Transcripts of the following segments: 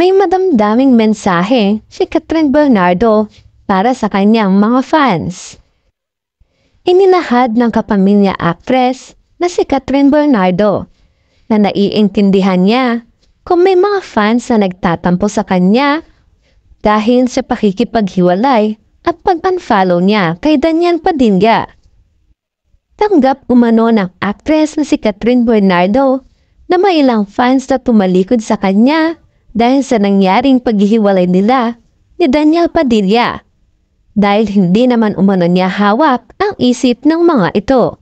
May madamdaming mensahe si Kathryn Bernardo para sa kanyang mga fans. Ininahad ng kapamilya actress na si Kathryn Bernardo na naiintindihan niya kung may mga fans na nagtatampo sa kanya dahil sa pakikipaghiwalay at pag-unfollow niya kay Daniel Padilla. Tanggap umano ng actress na si Kathryn Bernardo na may ilang fans na tumalikod sa kanya dahil sa nangyaring paghihiwalay nila ni Daniel Padilla dahil hindi naman umano niya hawak ang isip ng mga ito.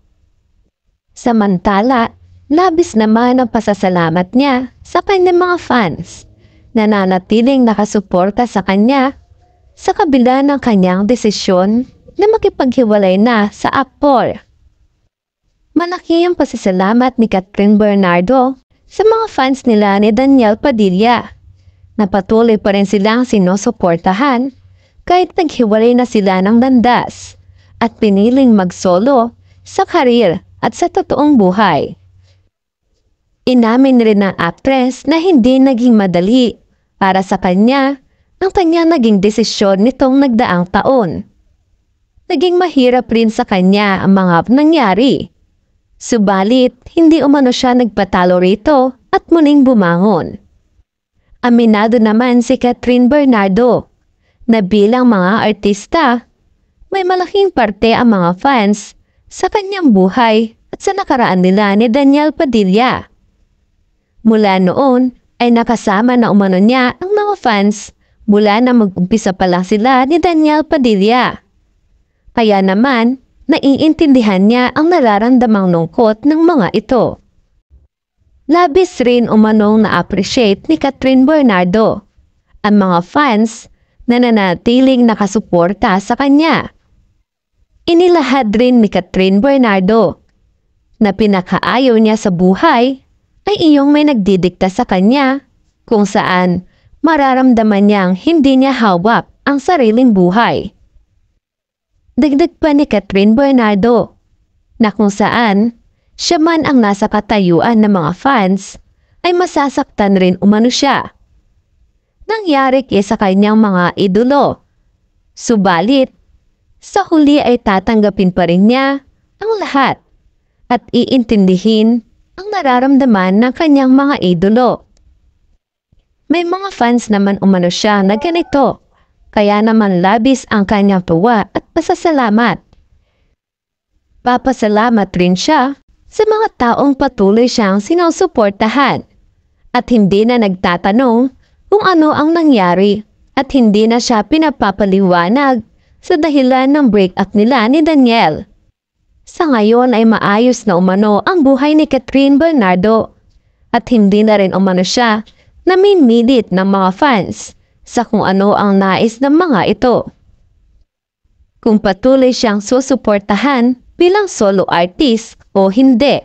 Samantala, labis naman ang pasasalamat niya sa kanyang mga fans na nanatiling nakasuporta sa kanya sa kabila ng kanyang desisyon na makipaghiwalay na sa aktor. Malaki ang pasasalamat ni Kathryn Bernardo sa mga fans nila ni Daniel Padilla na patuloy pa rin silang sinusuportahan kahit naghiwalay na sila ng landas at piniling mag-solo sa karir at sa totoong buhay. Inamin rin ng actress na hindi naging madali para sa kanya ang kanyang naging desisyon nitong nagdaang taon. Naging mahirap rin sa kanya ang mga nangyari. Subalit, hindi umano siya nagpatalo rito at muling bumangon. Aminado naman si Kathryn Bernardo na bilang mga artista, may malaking parte ang mga fans sa kanyang buhay at sa nakaraan nila ni Daniel Padilla. Mula noon ay nakasama na umano niya ang mga fans mula na mag-umpisa pa lang sila ni Daniel Padilla. Kaya naman, naiintindihan niya ang nararamdamang lungkot ng mga ito. Labis rin umanong na-appreciate ni Kathryn Bernardo ang mga fans na nanatiling nakasuporta sa kanya. Inilahad rin ni Kathryn Bernardo na pinakaayaw niya sa buhay ay iyong may nagdidikta sa kanya kung saan mararamdaman niyang hindi niya hawak ang sariling buhay. Dagdag pa ni Kathryn Bernardo na kung saan siya man ang nasa katayuan ng mga fans ay masasaktan rin umano siya. Nangyari sa kanyang mga idolo. Subalit, sa huli ay tatanggapin pa rin niya ang lahat at iintindihin ang nararamdaman ng kanyang mga idolo. May mga fans naman umano siya na ganito, kaya naman labis ang kanyang tuwa at pasasalamat. Papasalamat rin siya sa mga taong patuloy siyang sinusuportahan at hindi na nagtatanong kung ano ang nangyari at hindi na siya pinapapaliwanag sa dahilan ng break-up nila ni Daniel. Sa ngayon ay maayos na umano ang buhay ni Kathryn Bernardo at hindi na rin umano siya namimilit ng mga fans sa kung ano ang nais ng mga ito. Kung patuloy siyang susuportahan bilang solo artist o hindi.